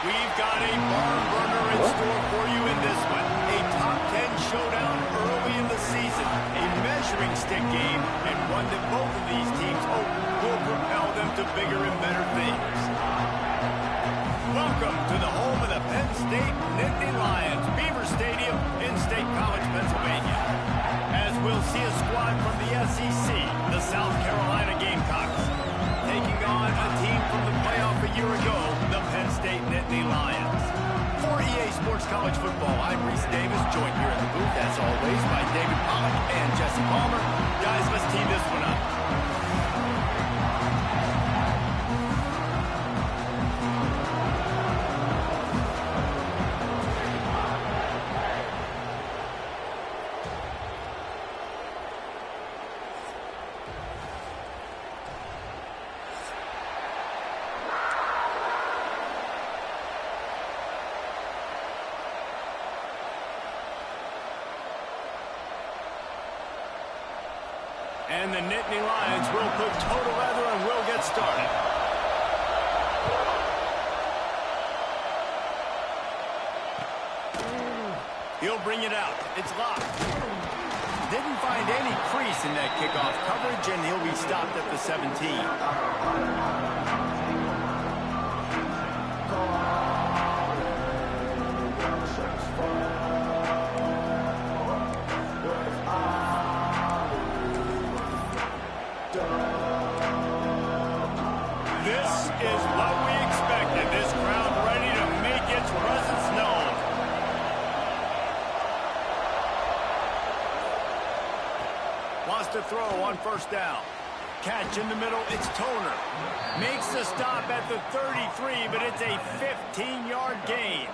We've got a barn burner in store for you in this one. A top 10 showdown early in the season. A measuring stick game, and one that both of these teams hope will propel them to bigger and better things. Welcome to the home of the Penn State Nittany Lions, Beaver Stadium in State College, Pennsylvania. As we'll see a squad from the SEC, the South Carolina Gamecocks, taking on a team from the playoff a year ago, the Penn State Nittany Lions. For EA Sports College Football, I'm Reese Davis, joined here in the booth, as always, by David Pollack and Jesse Palmer. Guys, let's tee this one up. And the Nittany Lions will put toe to leather and will get started. He'll bring it out. It's locked. Didn't find any crease in that kickoff coverage, and he'll be stopped at the 17. To throw on first down. Catch in the middle, it's Toner. Makes the stop at the 33, but it's a 15-yard gain.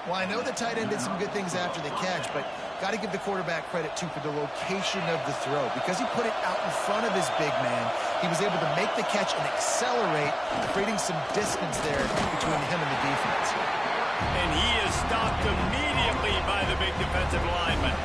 Well, I know the tight end did some good things after the catch, but got to give the quarterback credit, too, for the location of the throw. Because he put it out in front of his big man, he was able to make the catch and accelerate, creating some distance there between him and the defense. And he is stopped immediately by the big defensive lineman.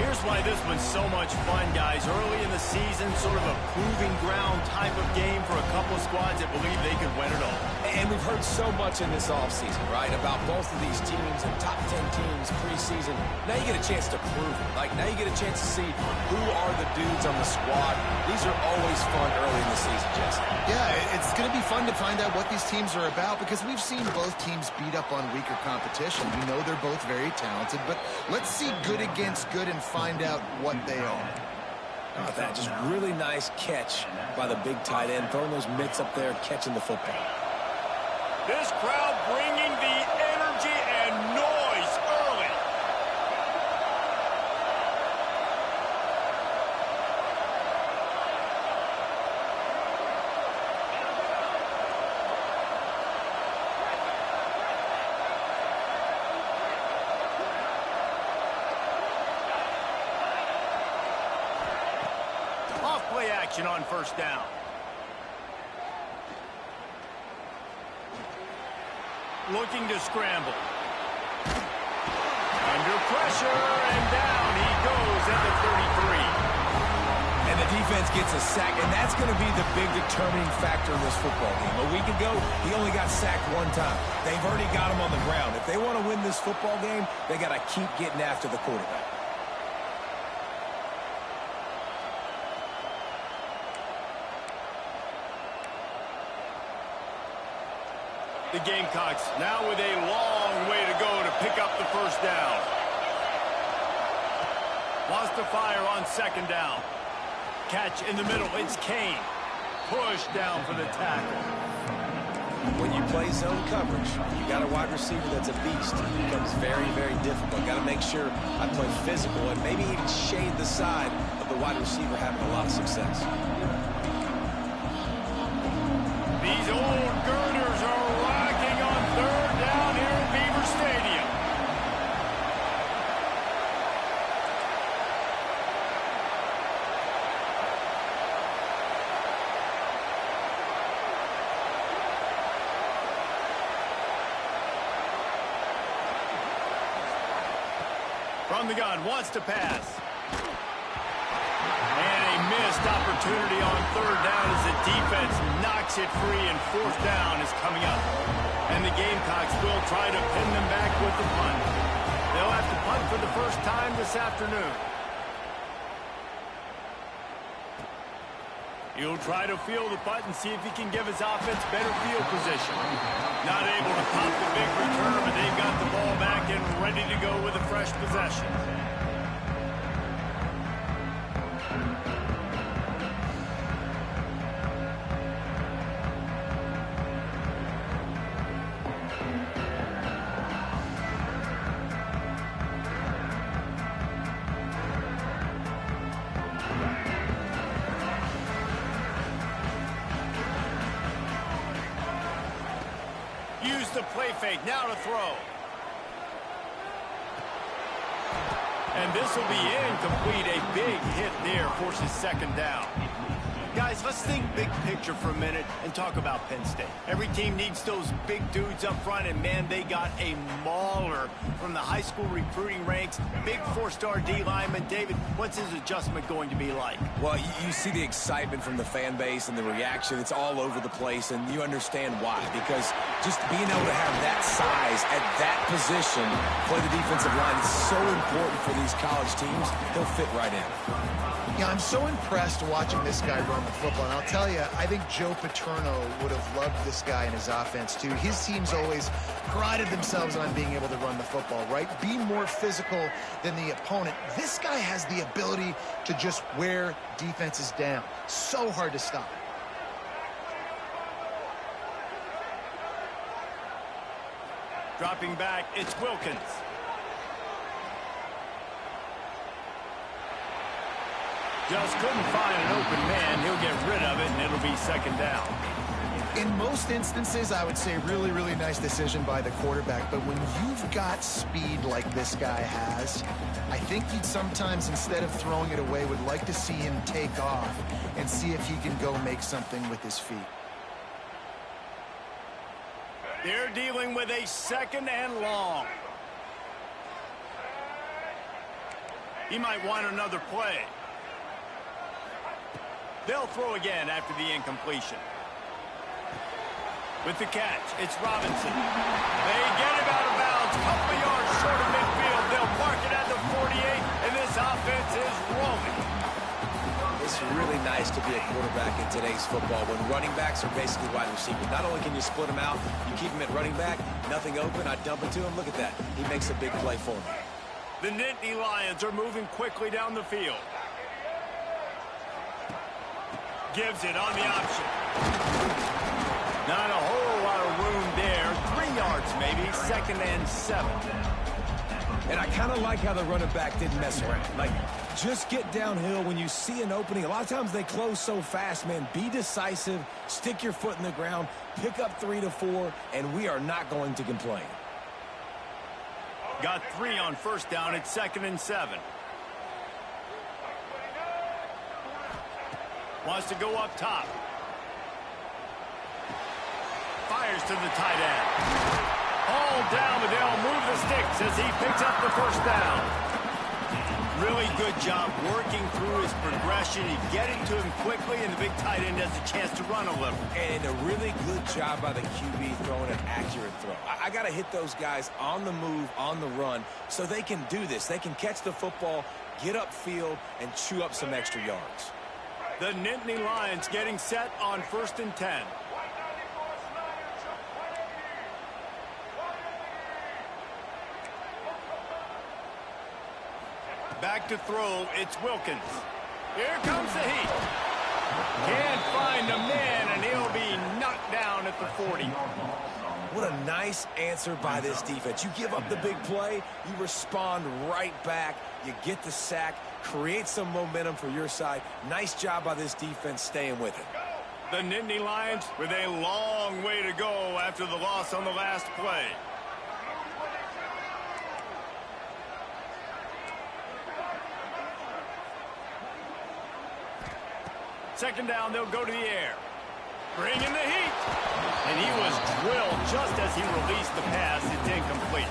Here's why this one's so much fun, guys. Early in the season, sort of a proving ground type of game for a couple of squads that believe they could win it all. And we've heard so much in this offseason, right, about both of these teams and top 10 teams preseason. Now you get a chance to prove it. Like, now you get a chance to see who are the dudes on the squad. These are always fun early in the season, Jesse. Yeah, it's going to be fun to find out what these teams are about because we've seen both teams beat up on weaker competition. We know they're both very talented, but let's see good against good and find out what they are. Oh, that just really nice catch by the big tight end, throwing those mitts up there, catching the football. This crowd bringing the energy and noise early. Off-play action on first down. Looking to scramble. Under pressure, and down he goes at the 33. And the defense gets a sack, and that's going to be the big determining factor in this football game. A week ago, he only got sacked one time. They've already got him on the ground. If they want to win this football game, they got to keep getting after the quarterback. The Gamecocks now with a long way to go to pick up the first down. Wants to fire on second down. Catch in the middle, it's Kane. Push down for the tackle. When you play zone coverage, you got a wide receiver that's a beast. It becomes very, very difficult. Got to make sure I play physical and maybe even shade the side of the wide receiver having a lot of success. These old girders are rocking on third down here at Beaver Stadium. From the gun, wants to pass. And a missed opportunity on third down as the defense knocks breaks it free, and fourth down is coming up. And the Gamecocks will try to pin them back with the punt. They'll have to punt for the first time this afternoon. He'll try to field the punt and see if he can give his offense better field position. Not able to pop the big return, but they've got the ball back and ready to go with a fresh possession. Use the play fake, now to throw. And this will be incomplete. A big hit there forces second down. Guys, let's think big picture for a minute and talk about Penn State. Every team needs those big dudes up front, and man, they got a mauler from the high school recruiting ranks. Big four-star D lineman. David, what's his adjustment going to be like? Well, you see the excitement from the fan base and the reaction. It's all over the place, and you understand why. Because just being able to have that size at that position, play the defensive line, is so important for these college teams. He'll fit right in. Yeah, I'm so impressed watching this guy run the football. And I'll tell you, I think Joe Paterno would have loved this guy in his offense, too. His teams always prided themselves on being able to run the football, right? Be more physical than the opponent. This guy has the ability to just wear defenses down. So hard to stop. Dropping back, it's Wilkins. Just couldn't find an open man. He'll get rid of it, and it'll be second down. In most instances, I would say really, really nice decision by the quarterback. But when you've got speed like this guy has, I think you'd sometimes, instead of throwing it away, would like to see him take off and see if he can go make something with his feet. They're dealing with a second and long. He might want another play. They'll throw again after the incompletion. With the catch, it's Robinson. They get him out of bounds, couple of yards short of midfield. They'll mark it at the 48, and this offense is rolling. It's really nice to be a quarterback in today's football when running backs are basically wide receivers. Not only can you split them out, you keep them at running back, nothing open, I dump it to him. Look at that. He makes a big play for me. The Nittany Lions are moving quickly down the field. Gives it on the option. Not a whole lot of room there. 3 yards maybe, second and 7. And I kind of like how the running back didn't mess around. Like, just get downhill when you see an opening. A lot of times they close so fast, man. Be decisive, stick your foot in the ground, pick up 3 to 4, and we are not going to complain. Got 3 on first down. It's second and 7. Wants to go up top. Fires to the tight end. All down, but they'll move the sticks as he picks up the first down. Really good job working through his progression. He get it to him quickly, and the big tight end has a chance to run a little. And a really good job by the QB throwing an accurate throw. I got to hit those guys on the move, on the run, so they can do this. They can catch the football, get upfield, and chew up some extra yards. The Nittany Lions getting set on 1st and 10. Back to throw, it's Wilkins. Here comes the heat. Can't find a man, and he'll be knocked down at the 40. What a nice answer by this defense. You give up the big play, you respond right back, you get the sack, create some momentum for your side. Nice job by this defense staying with it. The Nittany Lions with a long way to go after the loss on the last play. Second down, they'll go to the air. Bring in the heat. And he was drilled just as he released the pass. It's incomplete.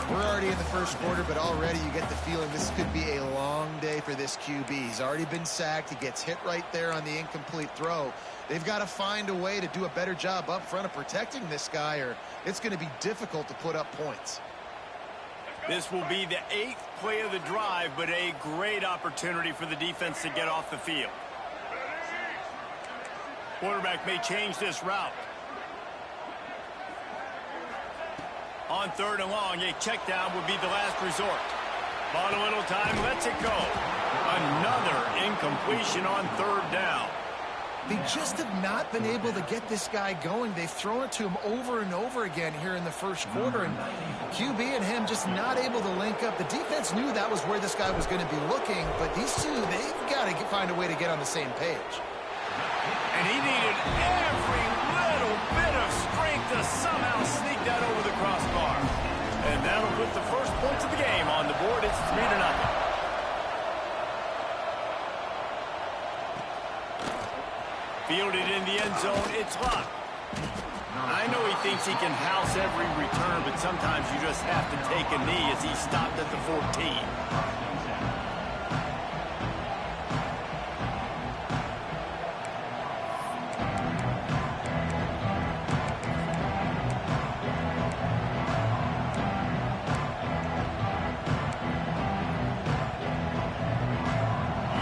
We're already in the first quarter, but already you get the feeling this could be a long day for this QB. He's already been sacked. He gets hit right there on the incomplete throw. They've got to find a way to do a better job up front of protecting this guy, or it's going to be difficult to put up points. This will be the 8th play of the drive, but a great opportunity for the defense to get off the field. Quarterback may change this route. On 3rd and long, a check down would be the last resort. Bought a little time, lets it go. Another incompletion on 3rd down. They just have not been able to get this guy going. They've thrown it to him over and over again here in the first quarter, and QB and him just not able to link up. The defense knew that was where this guy was going to be looking, but these two, they've got to find a way to get on the same page. And he needed every little bit of strength to somehow sneak that over the crossbar. And that'll put the first points of the game on the board. It's 3-0. Fielded in the end zone, it's Luck. I know he thinks he can house every return, but sometimes you just have to take a knee as he stopped at the 14.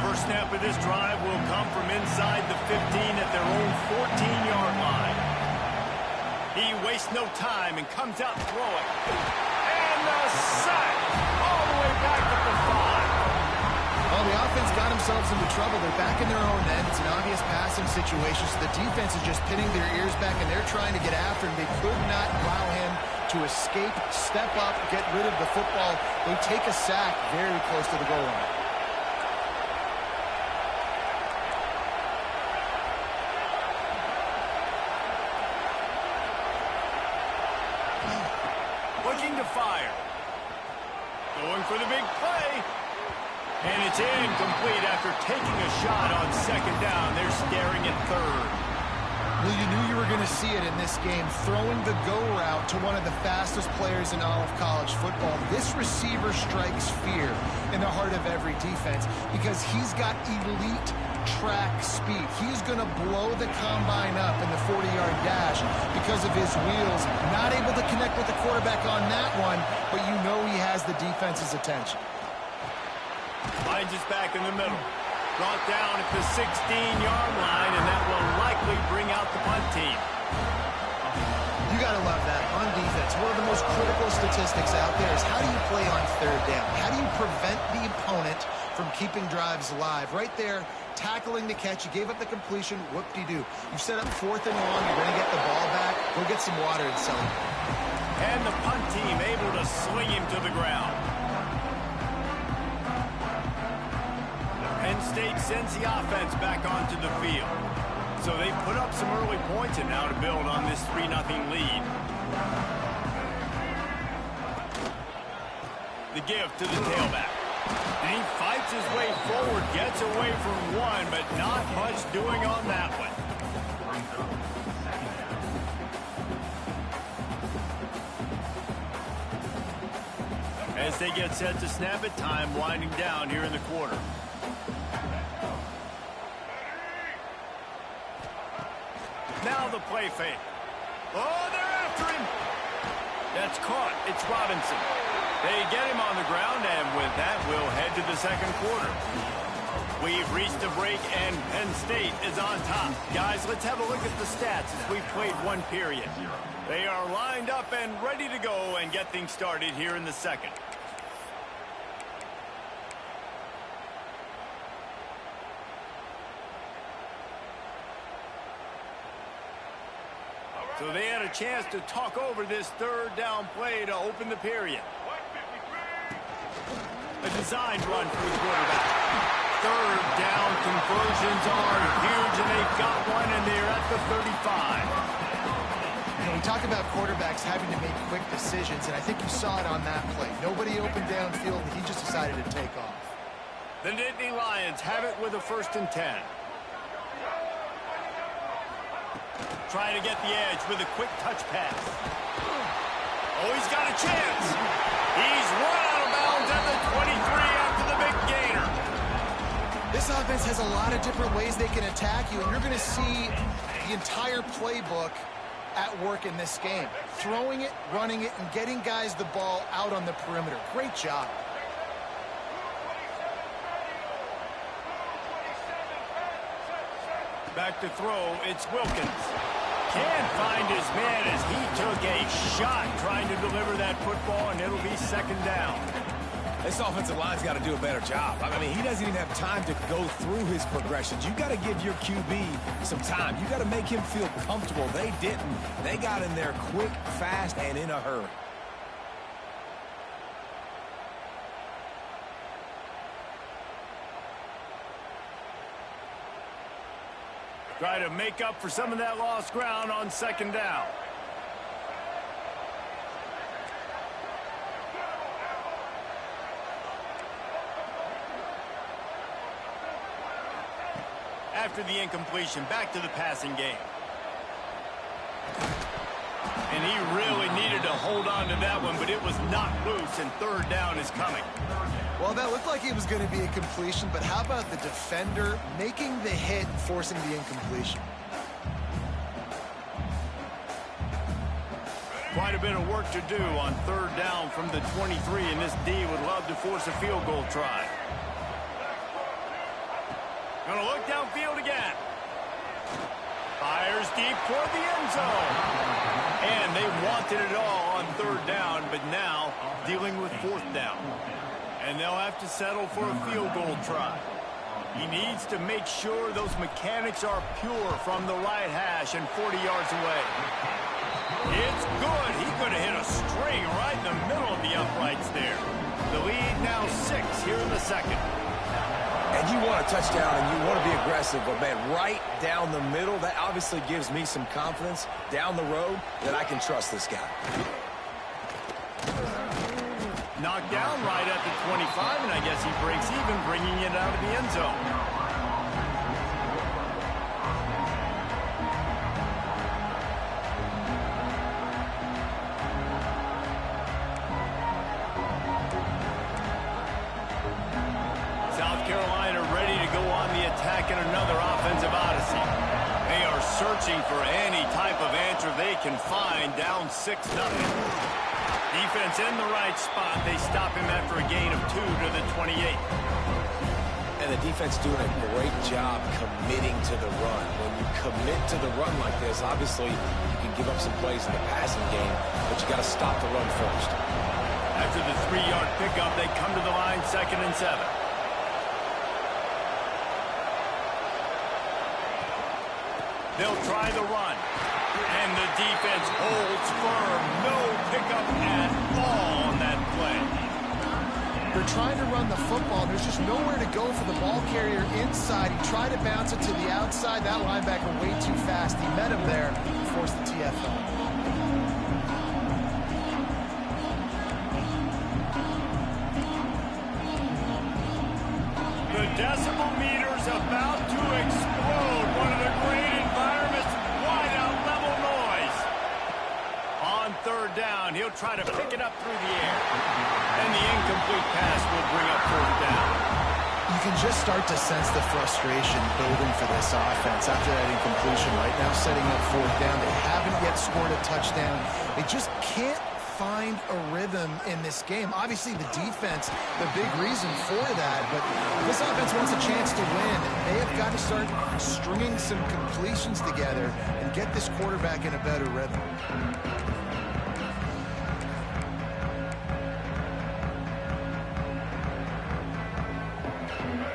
First snap of this drive will come from inside the 15 at their own 14-yard line. He wastes no time and comes out throwing. And the sack all the way back to the 5. Well, the offense got themselves into trouble. They're back in their own end. It's an obvious passing situation, so the defense is just pinning their ears back, and they're trying to get after him. They could not allow him to escape, step up, get rid of the football. They take a sack very close to the goal line. Looking to fire. Going for the big play. And it's incomplete after taking a shot on 2nd down. They're staring at 3rd. Well, you knew you were going to see it in this game, throwing the go route to one of the fastest players in all of college football. This receiver strikes fear in the heart of every defense because he's got elite track speed. He's going to blow the combine up in the 40-yard dash because of his wheels. Not able to connect with the quarterback on that one, but you know he has the defense's attention. Finds his back in the middle. Brought down at the 16-yard line, and that will likely bring out the punt team. You got to love that on defense. One of the most critical statistics out there is how do you play on 3rd down? How do you prevent the opponent from keeping drives alive? Right there, tackling the catch. You gave up the completion. Whoop-de-doo. You set up 4th and long. You're going to get the ball back. Go get some water and celebrate. And the punt team able to sling him to the ground. Penn State sends the offense back onto the field. So they put up some early points and now to build on this 3-0 lead. The give to the tailback. And he fights his way forward, gets away from one, but not much doing on that one. As they get set to snap it, time winding down here in the quarter. Now the play fake. Oh, they're after him. That's caught. It's Robinson. They get him on the ground, and with that, we'll head to the 2nd quarter. We've reached a break, and Penn State is on top. Guys, let's have a look at the stats as we played 1 period. They are lined up and ready to go and get things started here in the 2nd. So they had a chance to talk over this 3rd down play to open the period. A designed run for the quarterback. 3rd down conversions are huge, and they've got one, and they're at the 35. And we talk about quarterbacks having to make quick decisions, and I think you saw it on that play. Nobody open downfield, and he just decided to take off. The Nittany Lions have it with a 1st and 10. try to get the edge with a quick touch pass. Oh, he's got a chance. He's run out of bounds at the 23 after the big gainer. This offense has a lot of different ways they can attack you, and you're going to see the entire playbook at work in this game. Throwing it, running it, and getting guys the ball out on the perimeter. Great job. Back to throw, it's Wilkins. Can't find his man as he took a shot trying to deliver that football, and it'll be second down. This offensive line's got to do a better job. I mean, he doesn't even have time to go through his progressions. You got to give your QB some time. You got to make him feel comfortable. They didn't. They got in there quick, fast, and in a hurry. Try to make up for some of that lost ground on second down. After the incompletion, back to the passing game. And he really needed to hold on to that one, but it was not loose, and third down is coming. Well, that looked like it was going to be a completion, but how about the defender making the hit and forcing the incompletion? Quite a bit of work to do on third down from the 23, and this D would love to force a field goal try. Gonna look downfield again. Fires deep toward the end zone. And they wanted it all on third down, but now dealing with fourth down. And they'll have to settle for a field goal try. He needs to make sure those mechanics are pure from the right hash and 40 yards away. It's good. He could have hit a string right in the middle of the uprights there. The lead now 6 here in the second. And you want a touchdown and you want to be aggressive, but man, right down the middle, that obviously gives me some confidence down the road that I can trust this guy. Knocked down right at the 25, and I guess he breaks even, bringing it out of the end zone. South Carolina ready to go on the attack in another offensive odyssey. They are searching for any type of answer they can find, down 6-0. Defense in the right spot. They stop him after a gain of 2 to the 28. And the defense doing a great job committing to the run. When you commit to the run like this, obviously you can give up some plays in the passing game, but you got to stop the run first. After the 3-yard pickup, they come to the line 2nd and 7. They'll try the run. And the defense holds firm. No pickup at all on that play. They're trying to run the football. There's just nowhere to go for the ball carrier inside. He tried to bounce it to the outside. That linebacker way too fast. He met him there and forced the TFL. The decibel meter's about to explode. One of the great environments, wide out level noise. On third down, he'll try to pick it up through the air. And the incomplete pass will bring up fourth down. You can just start to sense the frustration building for this offense after that incompletion. Right now setting up fourth down. They haven't yet scored a touchdown. They just can't find a rhythm in this game. Obviously the defense, the big reason for that, but this offense wants a chance to win. They have got to start stringing some completions together and get this quarterback in a better rhythm.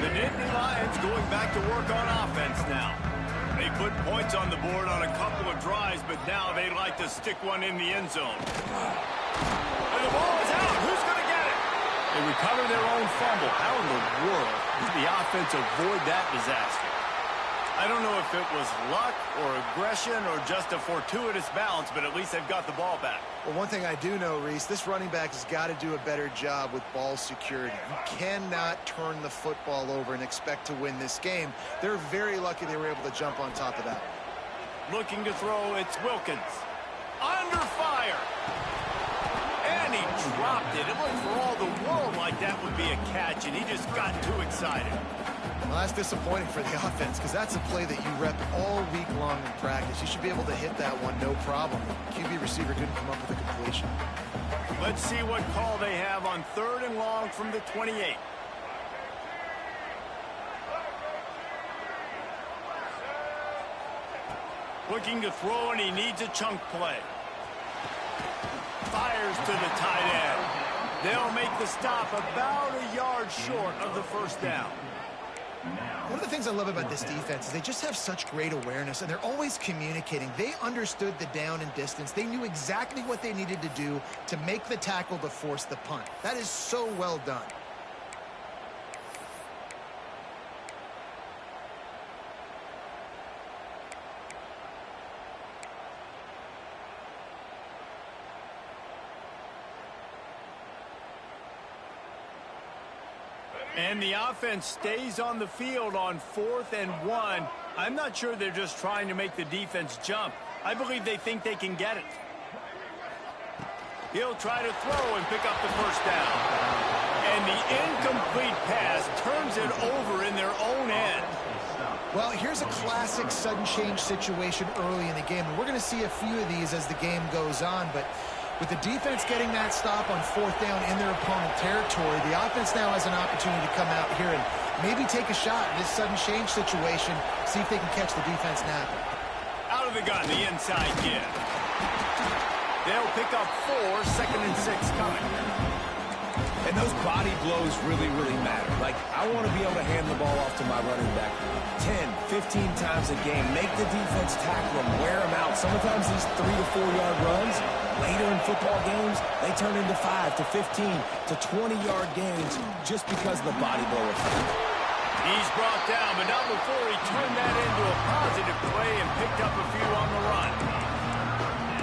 The Nittany Lions going back to work on offense now. They put points on the board on a couple of drives, but now they like to stick one in the end zone. And the ball is out. Who's going to get it? They recover their own fumble. How in the world did the offense avoid that disaster? I don't know if it was luck or aggression or just a fortuitous bounce, but at least they've got the ball back. Well, one thing I do know, Reese, this running back has got to do a better job with ball security. You cannot turn the football over and expect to win this game. They're very lucky they were able to jump on top of that. Looking to throw, it's Wilkins. Under fire. And he dropped it. It looked for all the world like that would be a catch, and he just got too excited. Well, that's disappointing for the offense because that's a play that you rep all week long in practice. You should be able to hit that one no problem. The QB receiver couldn't come up with a completion. Let's see what call they have on 3rd and long from the 28. Looking to throw, and he needs a chunk play. Fires to the tight end. They'll make the stop about a yard short of the first down. One of the things I love about this defense is they just have such great awareness, and they're always communicating. They understood the down and distance. They knew exactly what they needed to do to make the tackle to force the punt. That is so well done. And the offense stays on the field on 4th and 1. I'm not sure they're just trying to make the defense jump. I believe they think they can get it. He'll try to throw and pick up the first down. And the incomplete pass turns it over in their own end. Well, here's a classic sudden change situation early in the game. And we're going to see a few of these as the game goes on, but with the defense getting that stop on 4th down in their opponent territory, the offense now has an opportunity to come out here and maybe take a shot in this sudden change situation, see if they can catch the defense napping. Out of the gun, the inside give. They'll pick up 4, 2nd and 6 coming. And those body blows really, really matter. Like, I want to be able to hand the ball off to my running back 10, 15 times a game. Make the defense tackle them, wear them out. Sometimes these 3 to 4 yard runs, later in football games, they turn into 5 to 15 to 20-yard gains just because of the body blow effect. He's brought down, but not before he turned that into a positive play and picked up a few on the run.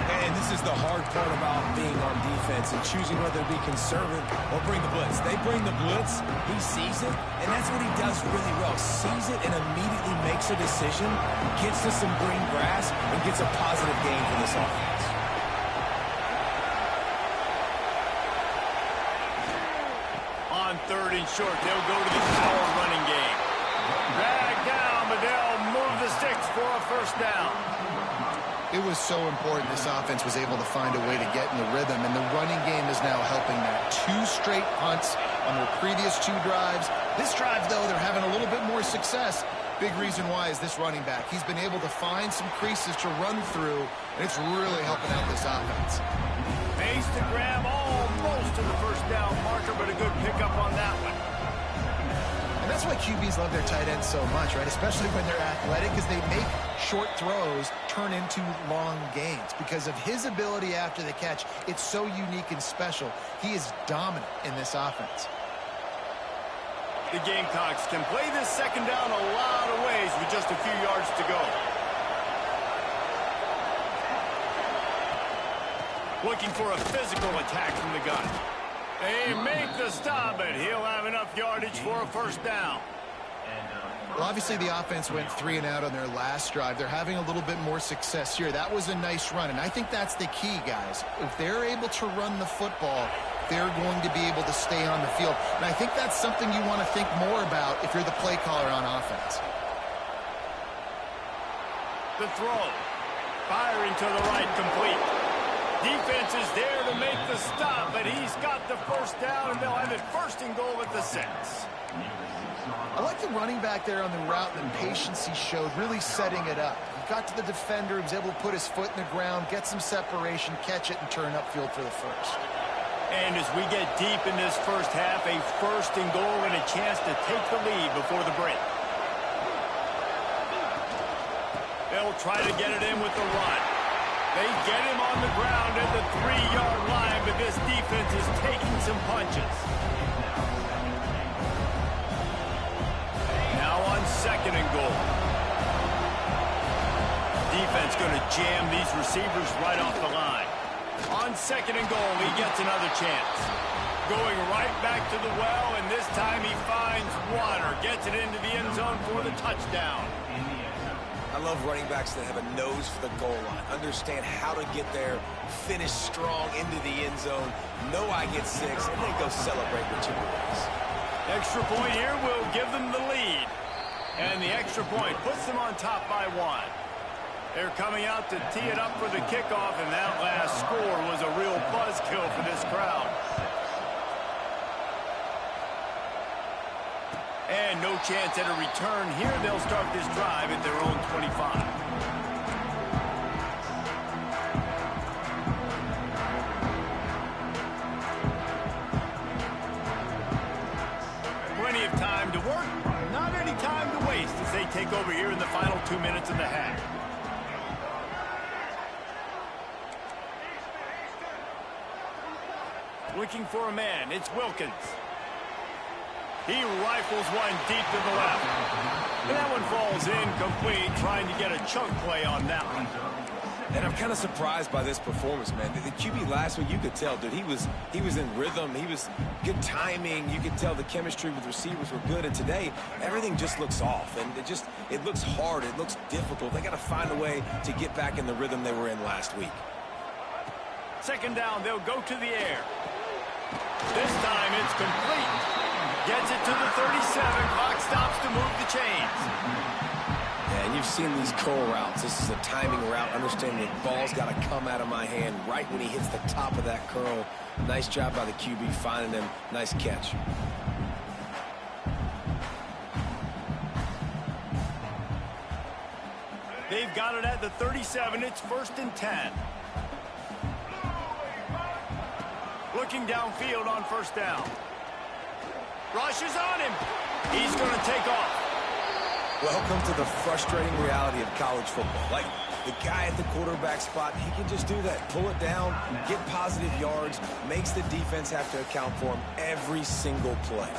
And this is the hard part about being on defense and choosing whether to be conservative or bring the blitz. They bring the blitz, he sees it, and that's what he does really well. Sees it and immediately makes a decision, gets to some green grass, and gets a positive gain for this offense. On 3rd and short, they'll go to the power running game. Drag down, but they'll move the sticks for a first down. It was so important this offense was able to find a way to get in the rhythm, and the running game is now helping that. 2 straight punts on their previous 2 drives. This drive, though, they're having a little bit more success. Big reason why is this running back. He's been able to find some creases to run through, and it's really helping out this offense. Face to grab almost to the first down marker, but a good pickup on that one. And that's why QBs love their tight ends so much, right? Especially when they're athletic, because they make short throws turn into long gains. Because of his ability after the catch, it's so unique and special. He is dominant in this offense. The Gamecocks can play this second down a lot of ways with just a few yards to go. Looking for a physical attack from the gun. They make the stop, and he'll have enough yardage for a first down. Well, obviously the offense went 3 and out on their last drive. They're having a little bit more success here. That was a nice run, and I think that's the key, guys. If they're able to run the football, they're going to be able to stay on the field. And I think that's something you want to think more about if you're the play caller on offense. The throw. Firing to the right, complete. Defense is there to make the stop, but he's got the first down, and they'll have it 1st and goal at the 6. I like the running back there on the route and the patience he showed, really setting it up. He got to the defender, he was able to put his foot in the ground, get some separation, catch it, and turn upfield for the first. And as we get deep in this first half, a 1st and goal and a chance to take the lead before the break. They'll try to get it in with the run. They get him on the ground at the 3-yard line, but this defense is taking some punches. Now on 2nd and goal. Defense going to jam these receivers right off the line. On 2nd and goal, he gets another chance. Going right back to the well, and this time he finds water. Gets it into the end zone for the touchdown. I love running backs that have a nose for the goal line, understand how to get there, finish strong into the end zone, know I get 6, and then go celebrate with your boys. Extra point here will give them the lead. And the extra point puts them on top by 1. They're coming out to tee it up for the kickoff, and that last score was a real buzzkill for this crowd. And no chance at a return here. They'll start this drive at their own 25. Plenty of time to work, not any time to waste as they take over here in the final 2 minutes of the half. Looking for a man, it's Wilkins. He rifles one deep to the left. And that one falls incomplete, trying to get a chunk play on that one. And I'm kind of surprised by this performance, man. The QB last week, you could tell, dude, he was in rhythm. He was good timing. You could tell the chemistry with receivers were good. And today, everything just looks off. And it looks hard. It looks difficult. They got to find a way to get back in the rhythm they were in last week. Second down, they'll go to the air. This time, it's complete. Gets it to the 37. Clock stops to move the chains. Yeah, and you've seen these curl routes. This is a timing route. Understanding the ball's got to come out of my hand right when he hits the top of that curl. Nice job by the QB finding him. Nice catch. They've got it at the 37. It's 1st and 10. Looking downfield on 1st down. Rushes on him. He's going to take off. Welcome to the frustrating reality of college football. Like, the guy at the quarterback spot, he can just do that. Pull it down, get positive yards, makes the defense have to account for him every single play.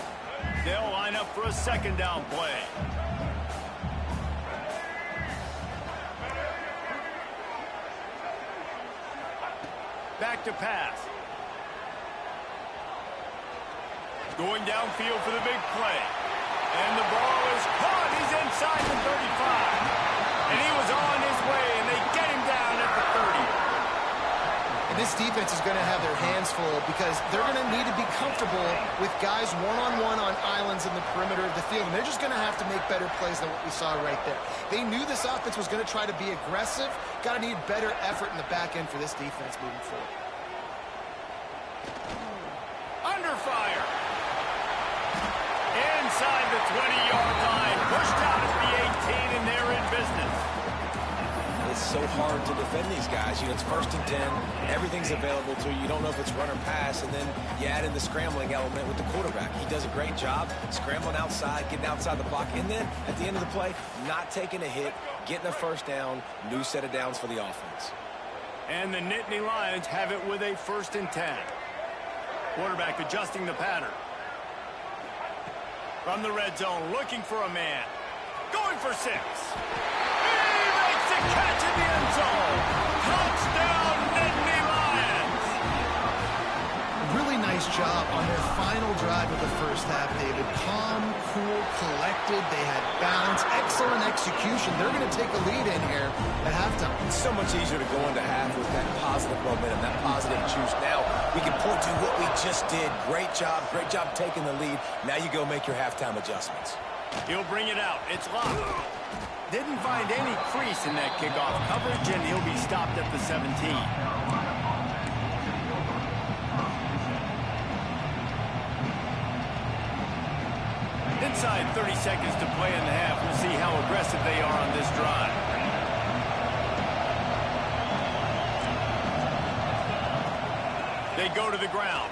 They'll line up for a 2nd down play. Back to pass. Going downfield for the big play. And the ball is caught. He's inside the 35. And he was on his way, and they get him down at the 30. And this defense is going to have their hands full because they're going to need to be comfortable with guys one-on-one on islands in the perimeter of the field. And they're just going to have to make better plays than what we saw right there. They knew this offense was going to try to be aggressive. Got to need better effort in the back end for this defense moving forward. Under fire. Inside the 20-yard line. Pushed out at the 18, and they're in business. It's so hard to defend these guys. You know, it's 1st and 10. Everything's available to you. You don't know if it's run or pass, and then you add in the scrambling element with the quarterback. He does a great job scrambling outside, getting outside the block, and then at the end of the play, not taking a hit, getting a 1st down, new set of downs for the offense. And the Nittany Lions have it with a 1st and 10. Quarterback adjusting the pattern. From the red zone, looking for a man. Going for 6. He makes the catch in the end zone. Touchdown, Nittany Lions. Really nice job on their final drive of the first half, David. Calm, cool, collected. They had balance, excellent execution. They're going to take a lead in here at halftime. It's so much easier to go into half with that positive momentum, that positive juice. Now we can point to what we just did. Great job taking the lead. Now you go make your halftime adjustments. He'll bring it out. It's locked. Didn't find any crease in that kickoff coverage, and he'll be stopped at the 17. Inside 30 seconds to play in the half. We'll see how aggressive they are on this drive. They go to the ground.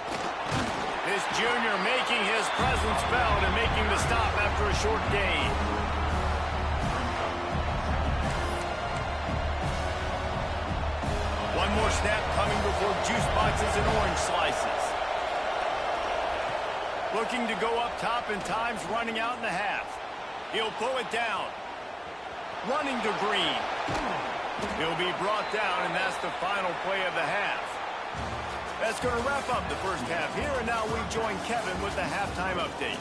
This junior making his presence felt and making the stop after a short gain. One more snap coming before juice boxes and orange slices. Looking to go up top, and time's running out in the half. He'll pull it down. Running to Green. He'll be brought down, and that's the final play of the half. That's going to wrap up the first half here, and now we join Kevin with the halftime update.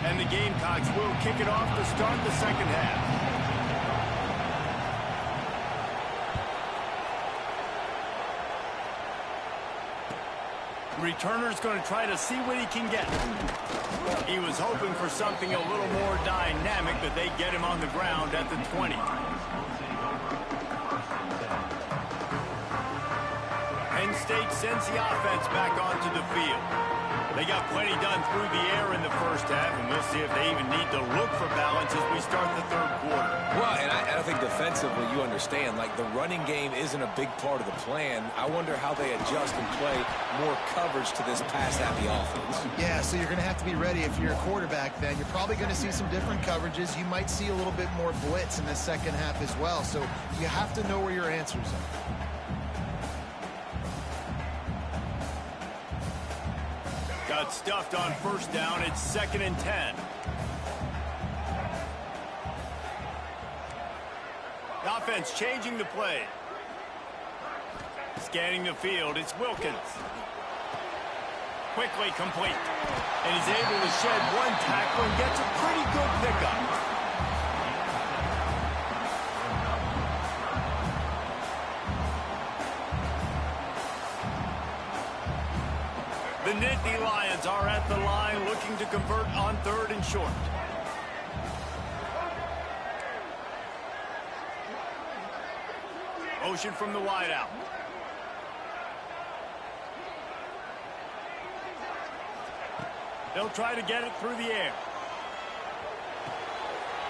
And the Gamecocks will kick it off to start the second half. Returner's going to try to see what he can get. He was hoping for something a little more dynamic, but they get him on the ground at the 20. Penn State sends the offense back onto the field. They got plenty done through the air in the first half, and we'll see if they even need to look for balance as we start the third quarter. Well, and I think defensively, you understand, like the running game isn't a big part of the plan. I wonder how they adjust and play more coverage to this pass-happy offense. Yeah, so you're going to have to be ready if you're a quarterback then. You're probably going to see some different coverages. You might see a little bit more blitz in the second half as well, so you have to know where your answers are. Got stuffed on first down. It's 2nd and 10. The offense changing the play. Scanning the field. It's Wilkins. Quickly complete. And he's able to shed one tackle and gets a pretty good pickup. The Nittany Lions are at the line looking to convert on 3rd and short. Motion from the wideout. They'll try to get it through the air.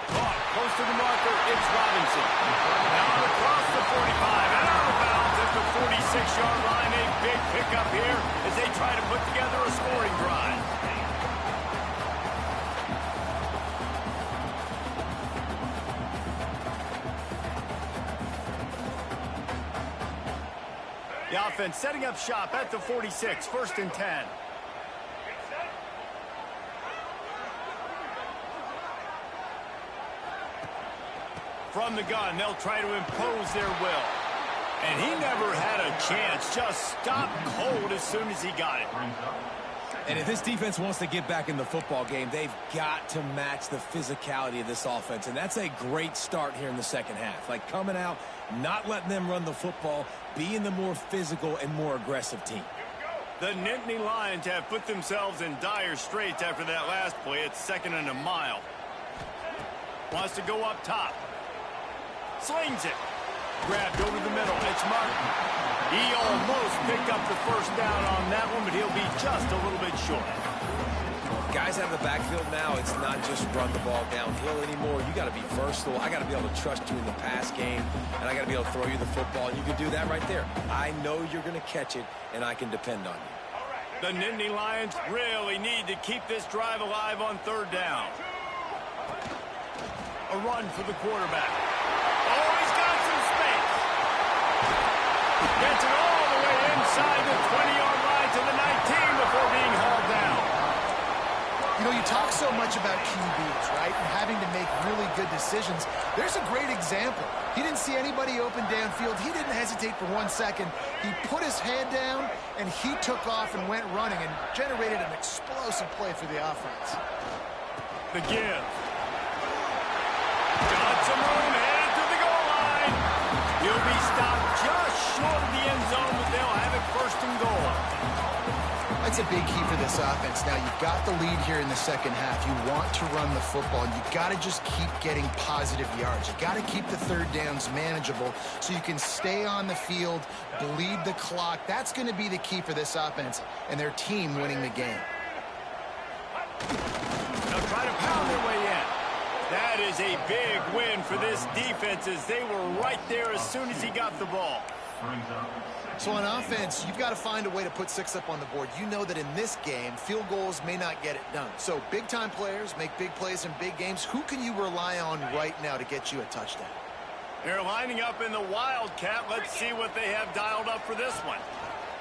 Caught close to the marker. It's Robinson. Now across the 45 and out of bounds at the 46-yard line. A big pickup here as they try to put together a scoring drive. The offense setting up shop at the 46, 1st and 10. From the gun, they'll try to impose their will. And he never had a chance. Just stopped cold as soon as he got it. And if this defense wants to get back in the football game, they've got to match the physicality of this offense. And that's a great start here in the second half. Like coming out, not letting them run the football, being the more physical and more aggressive team. The Nittany Lions have put themselves in dire straits after that last play. It's 2nd and a mile. Wants to go up top. Slings it. Grabbed over the middle. It's Martin. He almost picked up the first down on that one, but he'll be just a little bit short. Guys out of the backfield now, it's not just run the ball downhill anymore. You got to be versatile. I got to be able to trust you in the pass game, and I got to be able to throw you the football, and you can do that right there. I know you're going to catch it, and I can depend on you. The Nittany Lions really need to keep this drive alive on 3rd down. A run for the quarterback. Oh, he's got some space. Gets it all the way inside the 20-yard line to the 19 before being hauled down. You know, you talk so much about QBs, right, and having to make really good decisions. There's a great example. He didn't see anybody open downfield. He didn't hesitate for 1 second. He put his head down, and he took off and went running and generated an explosive play for the offense. The give. Got some room, headed to the goal line. He'll be stopped just short of the end zone, but they'll have it 1st and goal. That's a big key for this offense. Now, you've got the lead here in the second half. You want to run the football. You've got to just keep getting positive yards. You've got to keep the 3rd downs manageable so you can stay on the field, bleed the clock. That's going to be the key for this offense and their team winning the game. They'll try to pound their way in. That is a big win for this defense as they were right there as soon as he got the ball. So on offense, you've got to find a way to put 6 up on the board. You know that in this game, field goals may not get it done. So big-time players make big plays in big games. Who can you rely on right now to get you a touchdown? They're lining up in the Wildcat. Let's see what they have dialed up for this one.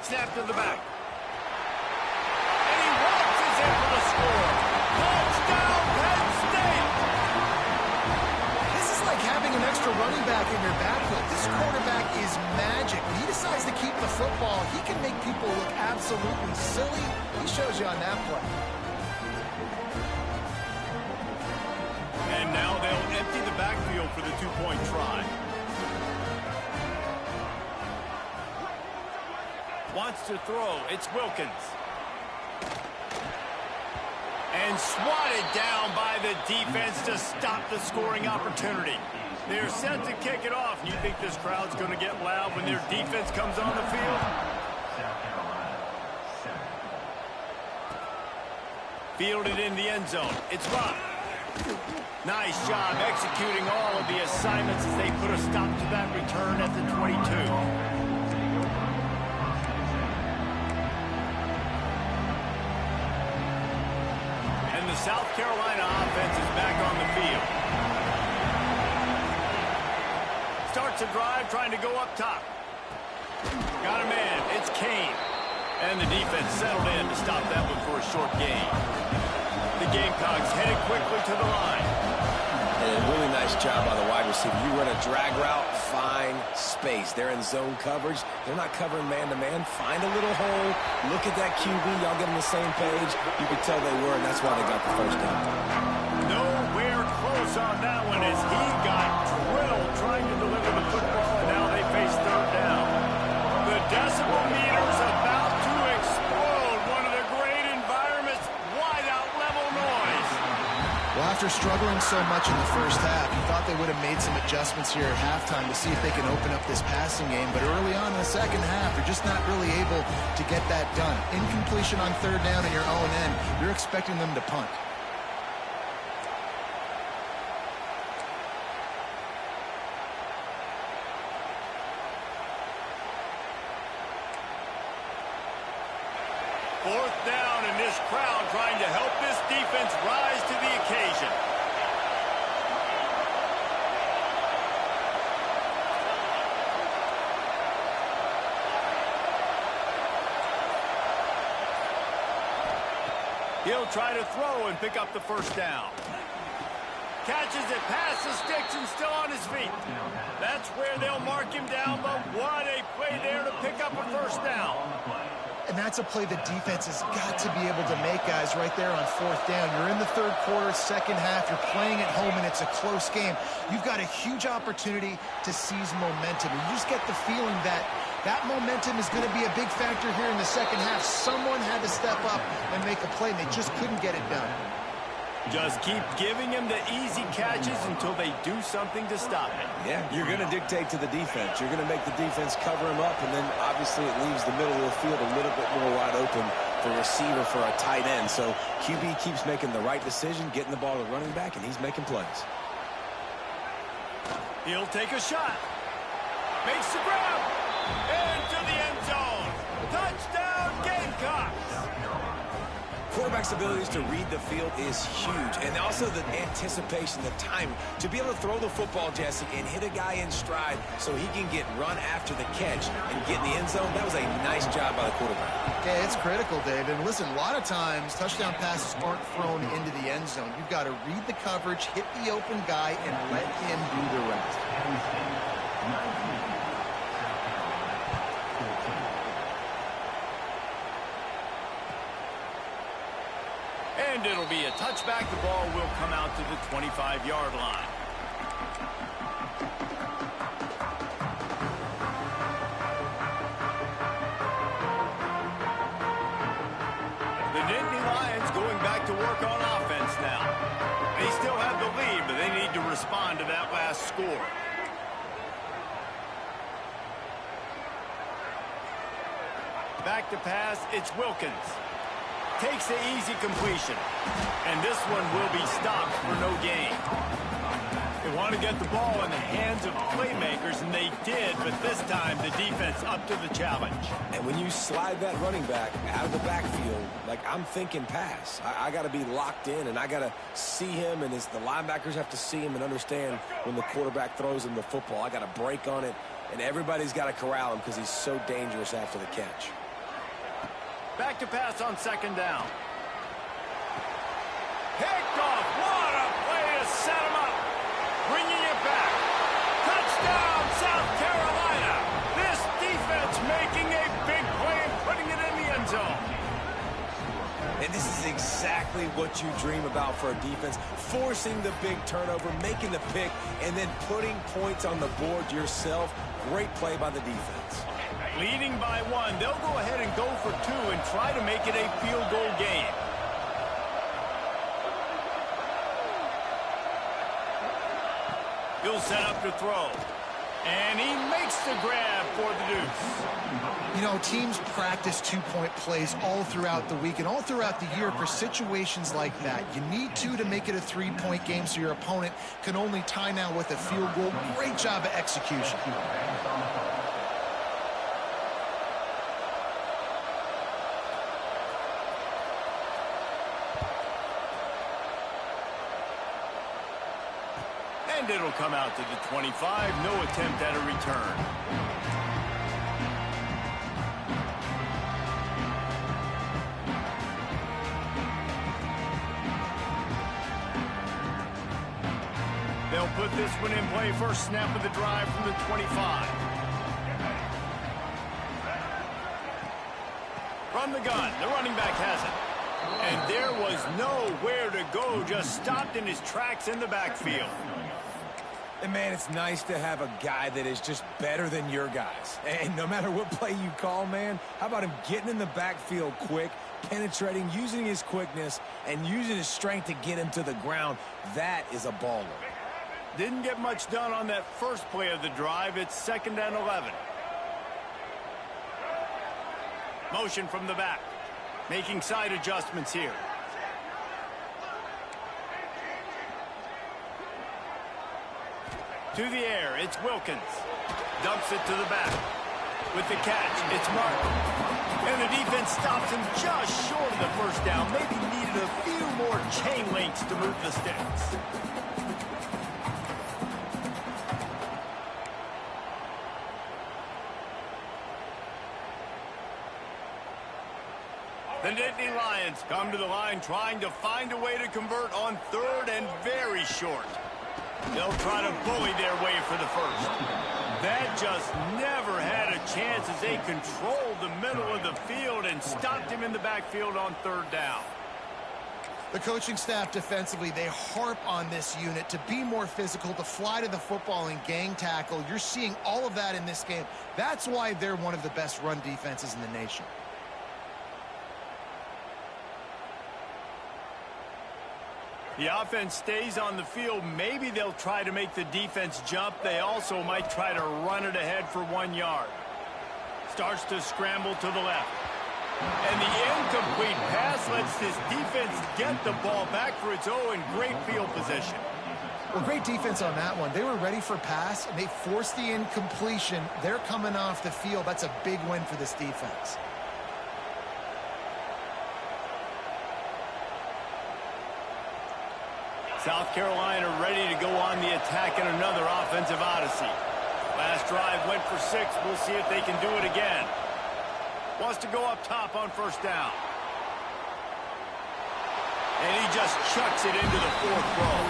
Snap to the back. And he walks in for the score. Touchdown, Penn State! This is like having an extra running back in your backfield. This quarterback is magic. When he decides to keep the football, he can make people look absolutely silly. He shows you on that play. wants to throw. It's Wilkins. And swatted down by the defense to stop the scoring opportunity. They're set to kick it off. You think this crowd's going to get loud when their defense comes on the field? Fielded in the end zone. It's Rock. Nice job executing all of the assignments as they put a stop to that return at the 22. And the South Carolina offense is back on the field. Starts a drive trying to go up top. Got a man. It's Kane. And the defense settled in to stop that one for a short gain. The Gamecocks headed quickly to the line. And a really nice job by the wide receiver. You run a drag route, find space. They're in zone coverage. They're not covering man-to-man. Find a little hole. Look at that QB. Y'all get on the same page. You could tell they were, and that's why they got the first down. Nowhere close on that one as he got drilled trying to deliver the football, and now they face third down. The decibel meter's about to explode. One of the great environments, wide-out level noise. Well, after struggling so much in the first half, you thought they would have made some adjustments here at halftime to see if they can open up this passing game. But early on in the second half, they're just not really able to get that done. Incompletion on third down in your own end, you're expecting them to punt. Fourth down, and this crowd trying to help this defense rise to the occasion. He'll try to throw and pick up the first down. Catches it past the sticks and still on his feet. That's where they'll mark him down, but what a play there to pick up a first down. And that's a play the defense has got to be able to make, guys, right there on fourth down. You're in the third quarter, second half. You're playing at home, and it's a close game. You've got a huge opportunity to seize momentum. And you just get the feeling that that momentum is going to be a big factor here in the second half. Someone had to step up and make a play, and they just couldn't get it done. Just keep giving him the easy catches until they do something to stop it. Yeah, you're going to dictate to the defense. You're going to make the defense cover him up, and then obviously it leaves the middle of the field a little bit more wide open for receiver for a tight end. So QB keeps making the right decision, getting the ball to running back, and he's making plays. He'll take a shot. Makes the grab. Into the end zone. Touchdown, Gamecocks. Quarterback's abilities to read the field is huge, and also the anticipation, the time to be able to throw the football, Jesse, and hit a guy in stride so he can get run after the catch and get in the end zone. That was a nice job by the quarterback. Yeah, it's critical, Dave. And listen, a lot of times touchdown passes aren't thrown into the end zone. You've got to read the coverage, hit the open guy, and let him do the rest. And it'll be a touchback. The ball will come out to the 25-yard line. The Nittany Lions going back to work on offense now. They still have the lead, but they need to respond to that last score. Back to pass, it's Wilkins. Takes the easy completion. And this one will be stopped for no gain. They want to get the ball in the hands of playmakers, and they did, but this time the defense up to the challenge. And when you slide that running back out of the backfield, like I'm thinking pass, I got to be locked in, and I got to see him, and the linebackers have to see him and understand when the quarterback throws him the football. I got to break on it, and everybody's got to corral him because he's so dangerous after the catch. Back to pass on second down. Picked off. What a play to set him up. Bringing it back. Touchdown, South Carolina. This defense making a big play and putting it in the end zone. And this is exactly what you dream about for a defense. Forcing the big turnover, making the pick, and then putting points on the board yourself. Great play by the defense. Leading by 1, they'll go ahead and go for 2 and try to make it a field goal game. He'll set up to throw. And he makes the grab for the deuce. You know, teams practice two-point plays all throughout the week and all throughout the year for situations like that. You need to make it a three-point game so your opponent can only tie now with a field goal. Great job of execution. And it'll come out to the 25. No attempt at a return. They'll put this one in play. First snap of the drive from the 25. From the gun, the running back has it. And there was nowhere to go, just stopped in his tracks in the backfield. And, man, it's nice to have a guy that is just better than your guys. And no matter what play you call, man, how about him getting in the backfield quick, penetrating, using his quickness, and using his strength to get him to the ground? That is a baller. Didn't get much done on that first play of the drive. It's 2nd and 11. Motion from the back. Making side adjustments here. To the air, it's Wilkins. Dumps it to the back. With the catch, it's Martin. And the defense stops him just short of the first down. Maybe needed a few more chain links to move the sticks. The Nittany Lions come to the line trying to find a way to convert on 3rd and very short. They'll try to bully their way for the first. That just never had a chance as they controlled the middle of the field and stopped him in the backfield on 3rd down. The coaching staff defensively, they harp on this unit to be more physical, to fly to the football and gang tackle. You're seeing all of that in this game. That's why they're one of the best run defenses in the nation. The offense stays on the field. Maybe they'll try to make the defense jump. They also might try to run it ahead for 1 yard. Starts to scramble to the left. And the incomplete pass lets this defense get the ball back for its own. Great field position. Well, great defense on that one. They were ready for pass, and they forced the incompletion. They're coming off the field. That's a big win for this defense. South Carolina ready to go on the attack in another offensive odyssey. Last drive went for 6. We'll see if they can do it again. Wants to go up top on 1st down. And he just chucks it into the 4th row.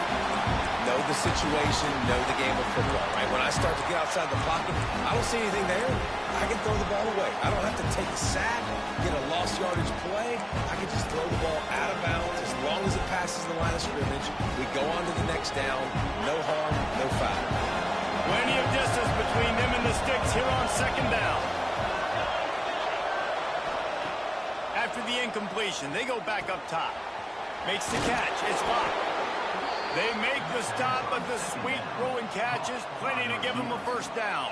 Know the situation, know the game of football, right? When I start to get outside the pocket, I don't see anything there. I can throw the ball away. I don't have to take a sack, get a lost yardage play. I can just throw the ball out of bounds as long as it passes the line of scrimmage. We go on to the next down. No harm, no foul. Plenty of distance between them and the sticks here on 2nd down. After the incompletion, they go back up top. Makes the catch. It's locked. They make the stop, but the sweet throwing catch is plenty to give them a 1st down.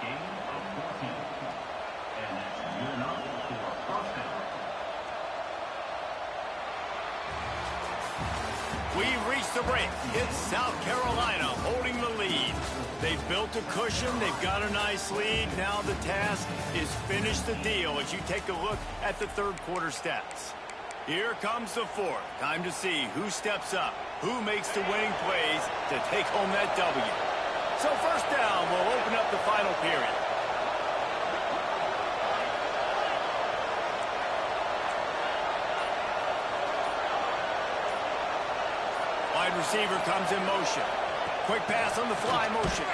We've reached the break. It's South Carolina holding the lead. They've built a cushion. They've got a nice lead. Now the task is finish the deal as you take a look at the 3rd quarter stats. Here comes the 4th. Time to see who steps up, who makes the winning plays to take home that W. So 1st down will open up the final period. Wide receiver comes in motion. Quick pass on the fly motion.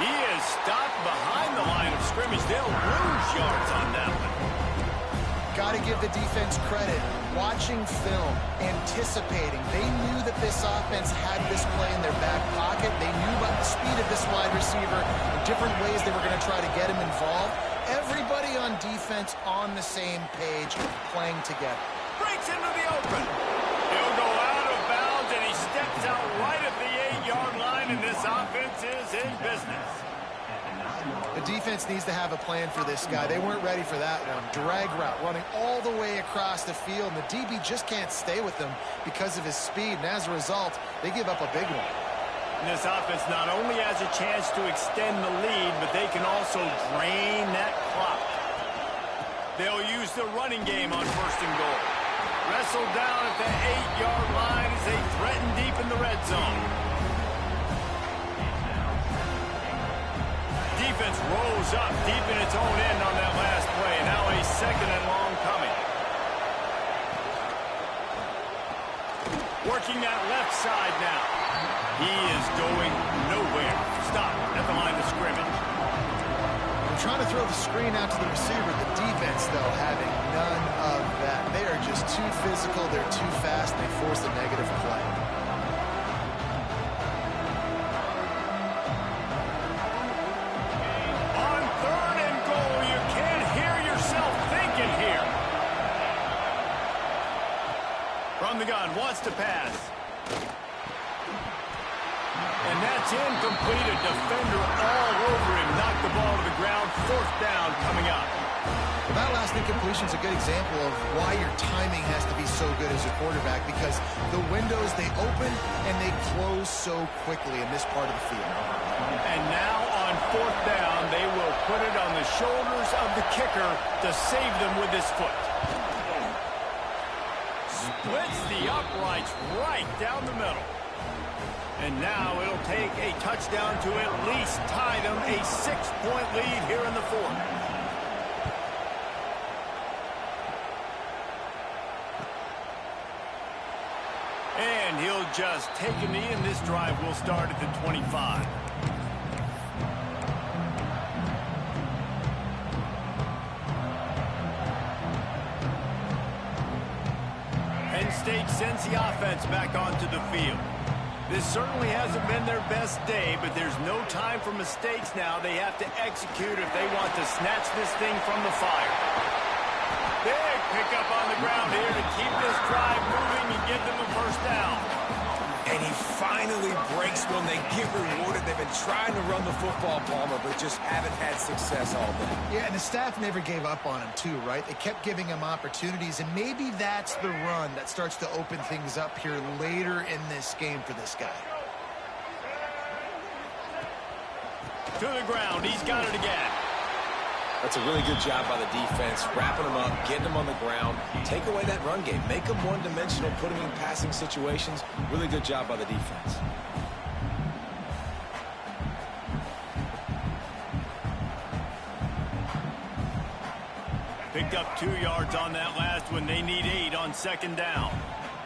He is stopped behind the line of scrimmage. They'll lose yards on that one. Got to give the defense credit. Watching film, anticipating. They knew that this offense had this play in their back pocket. They knew about the speed of this wide receiver, the different ways they were going to try to get him involved. Everybody on defense on the same page, playing together. Breaks into the open. He'll go out of bounds, and he steps out right at the 8-yard line, and this offense is in business. The defense needs to have a plan for this guy. They weren't ready for that one. Drag route, running all the way across the field, and the DB just can't stay with him because of his speed, and as a result, they give up a big one. And this offense not only has a chance to extend the lead, but they can also drain that clock. They'll use the running game on 1st and goal. Wrestled down at the 8-yard line as they threaten deep in the red zone. Defense rolls up deep in its own end on that last play. Now a 2nd and long coming. Working that left side now. He is going nowhere. Stop at the line of scrimmage. They're trying to throw the screen out to the receiver. The defense, though, having none of that. They are just too physical. They're too fast. They force a negative play. On 3rd and goal, you can't hear yourself thinking here. From the gun, wants to pass. And that's incomplete. A defender all over him. Knocked the ball to the ground. 4th down coming up. Well, that last incompletion is a good example of why your timing has to be so good as a quarterback, because the windows, they open and they close so quickly in this part of the field. And now on 4th down, they will put it on the shoulders of the kicker to save them with his foot. Splits the uprights right down the middle. And now it'll take a touchdown to at least tie them a 6-point lead here in the 4th. And he'll just take a knee, and this drive will start at the 25. Penn State sends the offense back onto the field. This certainly hasn't been their best day, but there's no time for mistakes now. They have to execute if they want to snatch this thing from the fire. Big pickup on the ground here to keep this drive moving and give them a 1st down. And he finally breaks when they get rewarded. They've been trying to run the football, Palmer, but just haven't had success all day. Yeah, and the staff never gave up on him too, right? They kept giving him opportunities, and maybe that's the run that starts to open things up here later in this game for this guy. To the ground, he's got it again. That's a really good job by the defense, wrapping them up, getting them on the ground. Take away that run game. Make them one-dimensional, put them in passing situations. Really good job by the defense. Picked up 2 yards on that last one. They need 8 on 2nd down.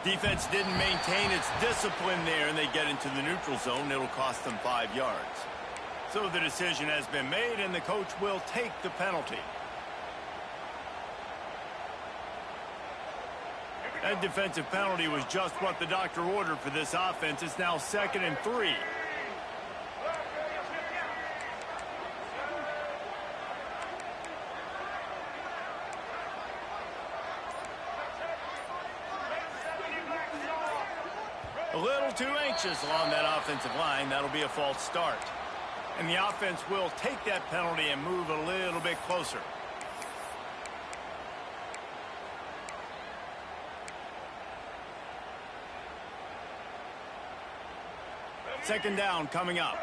Defense didn't maintain its discipline there, and they get into the neutral zone. It'll cost them 5 yards. So the decision has been made, and the coach will take the penalty. That defensive penalty was just what the doctor ordered for this offense. It's now 2nd and 3. A little too anxious along that offensive line. That'll be a false start. And the offense will take that penalty and move a little bit closer. Second down coming up.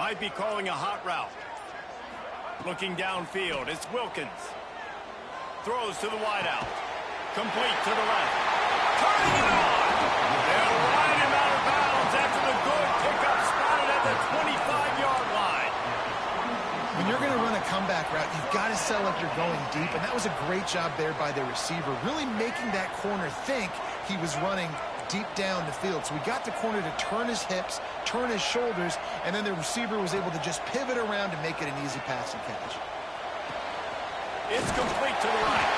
Might be calling a hot route. Looking downfield, it's Wilkins. Throws to the wideout. Complete to the left. Turning it on. They'll ride him out of bounds after the good pickup spotted at the 25-yard line. When you're going to run a comeback route, you've got to sell like you're going deep, and that was a great job there by the receiver, really making that corner think he was running deep down the field. So we got the corner to turn his hips, turn his shoulders, and then the receiver was able to just pivot around and make it an easy pass and catch. It's complete to the right.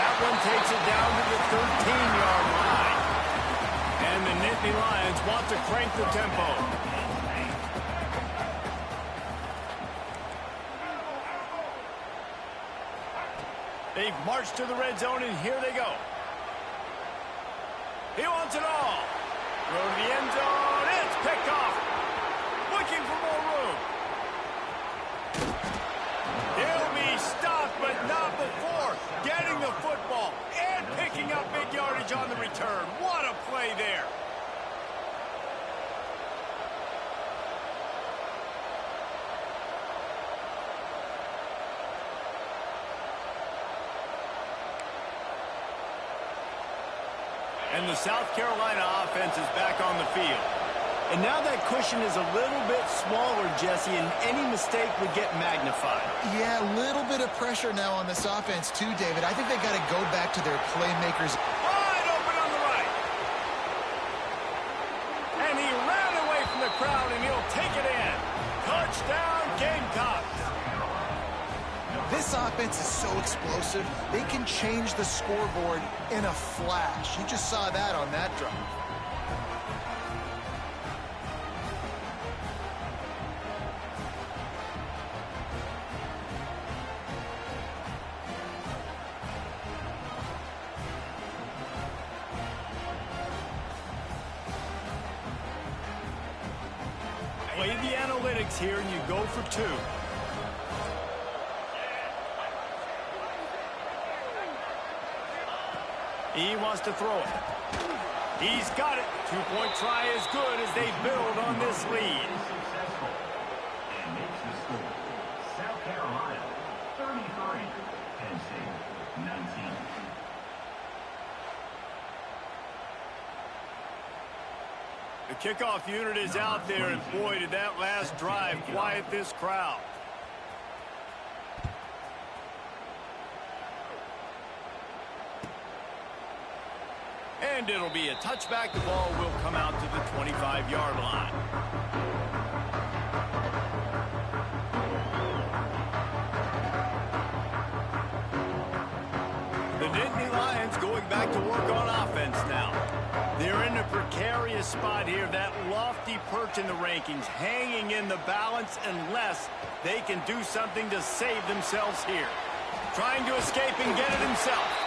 That one takes it down to the 13-yard line. And the Nittany Lions want to crank the tempo. March to the red zone, and here they go. He wants it all. Throw to the end zone. It's picked off. Looking for more room. He'll be stopped, but not before getting the football and picking up big yardage on the return. What a play there. And the South Carolina offense is back on the field. And now that cushion is a little bit smaller, Jesse, and any mistake would get magnified. Yeah, a little bit of pressure now on this offense too, David. I think they got to go back to their playmakers. Wide open on the right. And he ran away from the crowd, and he'll take it in. Touchdown, Gamecocks. This offense is so explosive, they can change the scoreboard in a flash. You just saw that on that drive. Play the analytics here, and you go for two. He wants to throw it. He's got it. Two-point try is good as they build on this lead. And makes the score. South Carolina, 33. Penn State, 19. The kickoff unit is out there, and boy, did that last drive quiet this crowd. And it'll be a touchback. The ball will come out to the 25-yard line. The Nittany Lions going back to work on offense now. They're in a precarious spot here. That lofty perch in the rankings, hanging in the balance unless they can do something to save themselves here. Trying to escape and get it himself.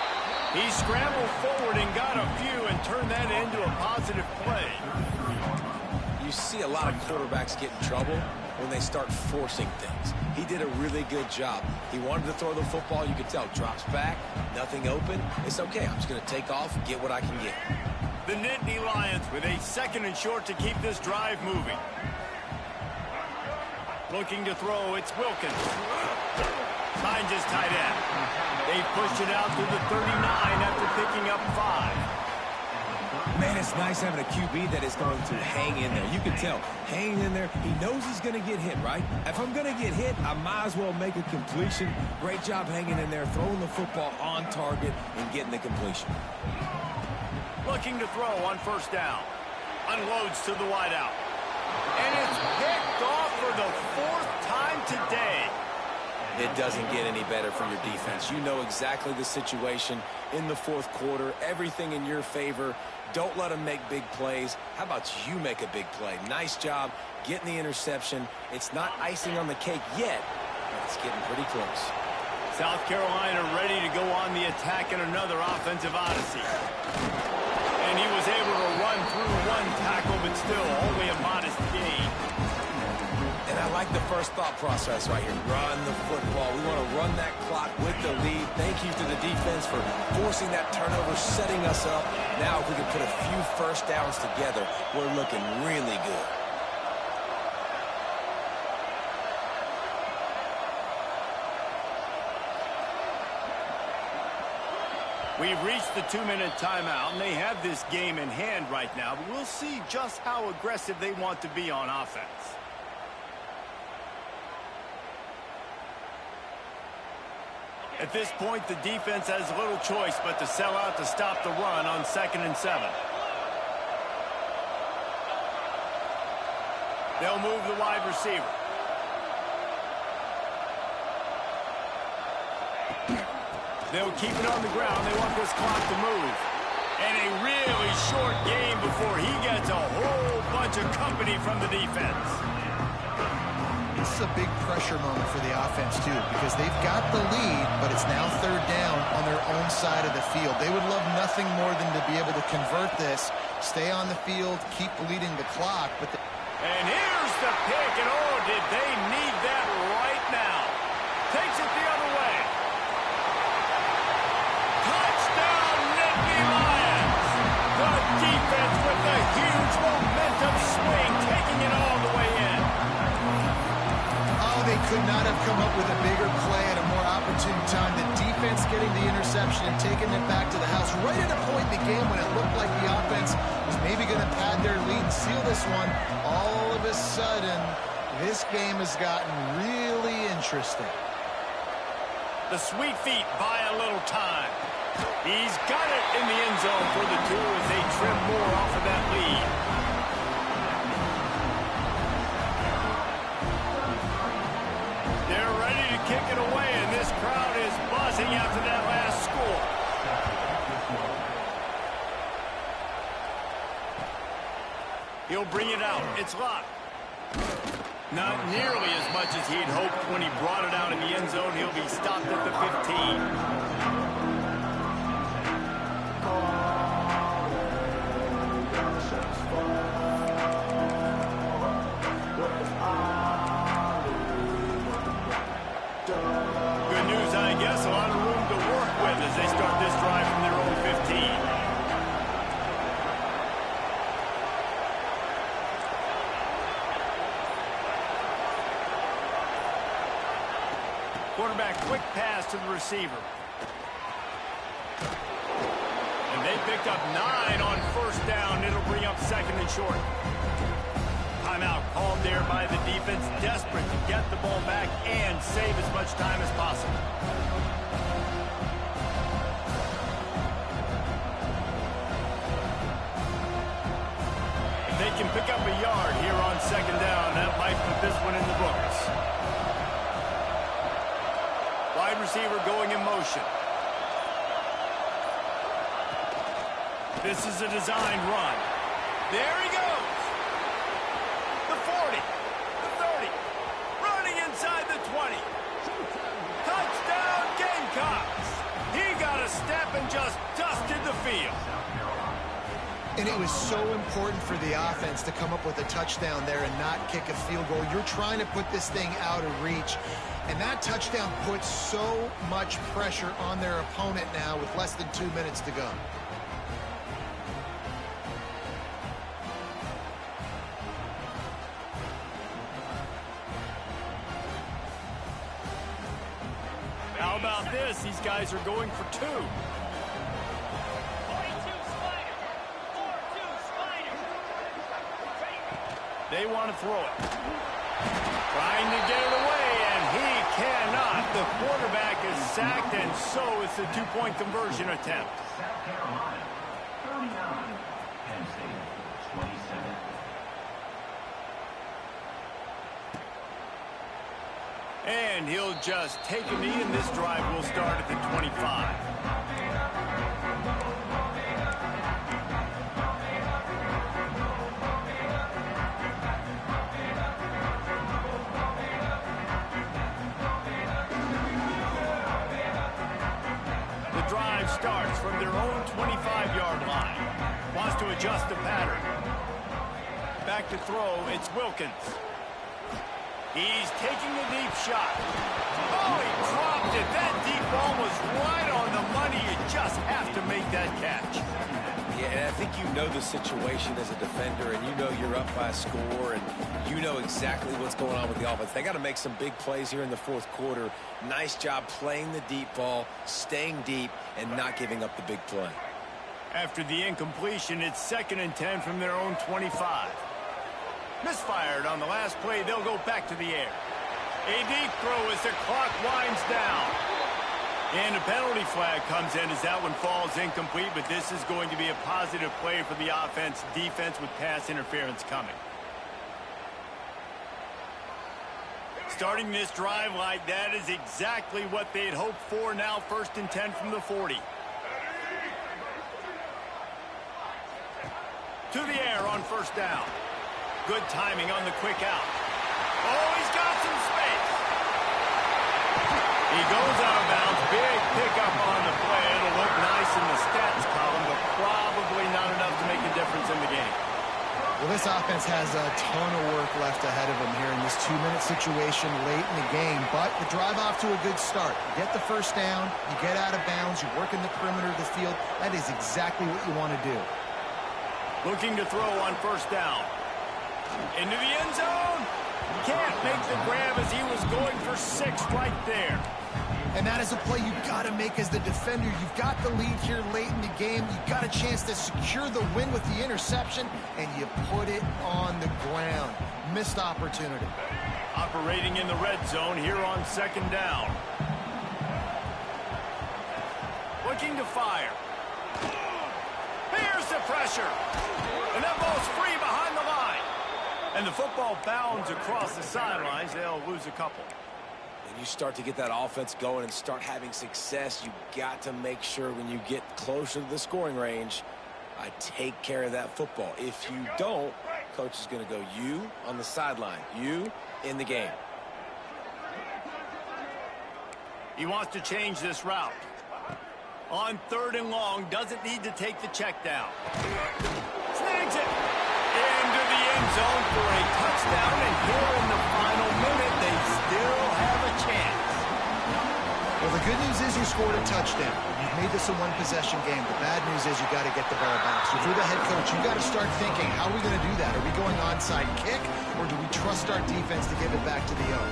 He scrambled forward and got a few and turned that into a positive play. You see a lot of quarterbacks get in trouble when they start forcing things. He did a really good job. He wanted to throw the football. You could tell. Drops back, nothing open. It's okay. I'm just going to take off and get what I can get. The Nittany Lions with a 2nd and short to keep this drive moving. Looking to throw, it's Wilkins. Finds his tight end. They pushed it out to the 39 after picking up 5. Man, it's nice having a QB that is going to hang in there. You can tell, hanging in there, he knows he's going to get hit, right? If I'm going to get hit, I might as well make a completion. Great job hanging in there, throwing the football on target and getting the completion. Looking to throw on 1st down. Unloads to the wideout. And it's picked off for the 4th time today. It doesn't get any better for your defense. You know exactly the situation in the 4th quarter. Everything in your favor. Don't let them make big plays. How about you make a big play? Nice job getting the interception. It's not icing on the cake yet, but it's getting pretty close. South Carolina ready to go on the attack in another offensive odyssey. And he was able to run through 1 tackle, but still only a modest gain. And I like the first thought process right here. Run the football. We want to run that clock with the lead. Thank you to the defense for forcing that turnover, setting us up. Now if we can put a few 1st downs together, we're looking really good. We've reached the 2-minute timeout, and they have this game in hand right now, but we'll see just how aggressive they want to be on offense. At this point, the defense has little choice but to sell out to stop the run on 2nd and 7. They'll move the wide receiver. They'll keep it on the ground. They want this clock to move. And a really short game before he gets a whole bunch of company from the defense. This is a big pressure moment for the offense, too, because they've got the lead, but it's now third down on their own side of the field. They would love nothing more than to be able to convert this, stay on the field, keep bleeding the clock. And here's the pick, and oh, did they need that right now. Takes it the other way. Touchdown, Nittany Lions! The defense with a huge momentum swing, taking it all the way in. Oh, they could not have come up with a bigger play at a more opportune time. The defense getting the interception and taking it back to the house right at a point in the game when it looked like the offense was maybe going to pad their lead and seal this one. All of a sudden, this game has gotten really interesting. The sweet feet buy a little time. He's got it in the end zone for the two as they trim more off of that lead. They're ready to kick it away, and this crowd is buzzing after that last score. He'll bring it out. It's locked. Not nearly as much as he'd hoped when he brought it out in the end zone. He'll be stopped at the 15. Good news, I guess. A lot of room to work with as they start this drive from their own 15. Quarterback, quick pass to the receiver. And they picked up 9 on first down. It'll bring up second and short. Timeout called there by the defense, desperate to get the ball back and save as much time as possible. If they can pick up a yard here on second down, that might put this one in the books. Wide receiver going in motion. This is a designed run. There he goes. The 40, the 30, running inside the 20. Touchdown Gamecocks. He got a step and just dusted the field. And it was so important for the offense to come up with a touchdown there and not kick a field goal. You're trying to put this thing out of reach. And that touchdown puts so much pressure on their opponent now with less than 2 minutes to go. How about this? These guys are going for 2. They want to throw it. Trying to get it away, and he cannot. The quarterback is sacked, and so it's a 2-point conversion attempt. South Carolina, 39. Penn State, 27. And he'll just take a knee, and this drive will start at the 25. The drive starts from their own 25-yard line. Wants to adjust the pattern. Back to throw, it's Wilkins. He's taking a deep shot. Oh, he dropped it. That deep ball was right on the money. You just have to make that catch. Yeah, and I think you know the situation as a defender, and you know you're up by a score, and you know exactly what's going on with the offense. They got to make some big plays here in the fourth quarter. Nice job playing the deep ball, staying deep, and not giving up the big play. After the incompletion, it's 2nd and 10 from their own 25. Misfired on the last play. They'll go back to the air. A deep throw as the clock winds down. And a penalty flag comes in as that one falls incomplete, but this is going to be a positive play for the offense. Defense with pass interference coming. Starting this drive like that is exactly what they'd hoped for. Now 1st and 10 from the 40. To the air on first down. Good timing on the quick out. Oh, he's got some space. He goes out of bounds. Big pickup on the play. It'll look nice in the stats column, but probably not enough to make a difference in the game. Well, this offense has a ton of work left ahead of them here in this 2-minute situation late in the game, but the drive off to a good start. You get the first down, you get out of bounds, you work in the perimeter of the field. That is exactly what you want to do. Looking to throw on first down. Into the end zone. Can't make the grab as he was going for 6 right there. And that is a play you've got to make as the defender. You've got the lead here late in the game. You've got a chance to secure the win with the interception, and you put it on the ground. Missed opportunity. Operating in the red zone here on second down. Looking to fire. Here's the pressure. And that ball's free behind the line. And the football bounds across the sidelines. They'll lose a couple. And you start to get that offense going and start having success, you got to make sure when you get closer to the scoring range, take care of that football. If you don't, coach is going to go you on the sideline, you in the game. He wants to change this route. On 3rd and long, doesn't need to take the check down. Snags it. Into the end zone for a touchdown, and here in the final minute, they still have a chance. Well, the good news is you scored a touchdown. You've made this a one-possession game. The bad news is you got to get the ball back. So if you're the head coach, you got to start thinking, how are we going to do that? Are we going onside kick, or do we trust our defense to give it back to the own?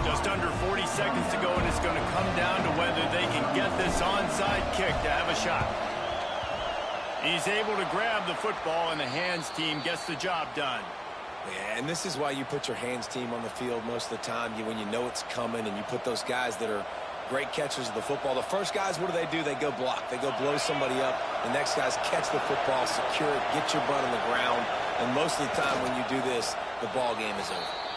Just under 40 seconds to go, and it's going to come down to whether they can get this onside kick to have a shot. He's able to grab the football, and the hands team gets the job done. Yeah, and this is why you put your hands team on the field most of the time, when you know it's coming, and you put those guys that are great catchers of the football. The first guys, what do? They go block. They go blow somebody up. The next guys catch the football, secure it, get your butt on the ground. And most of the time when you do this, the ball game is over.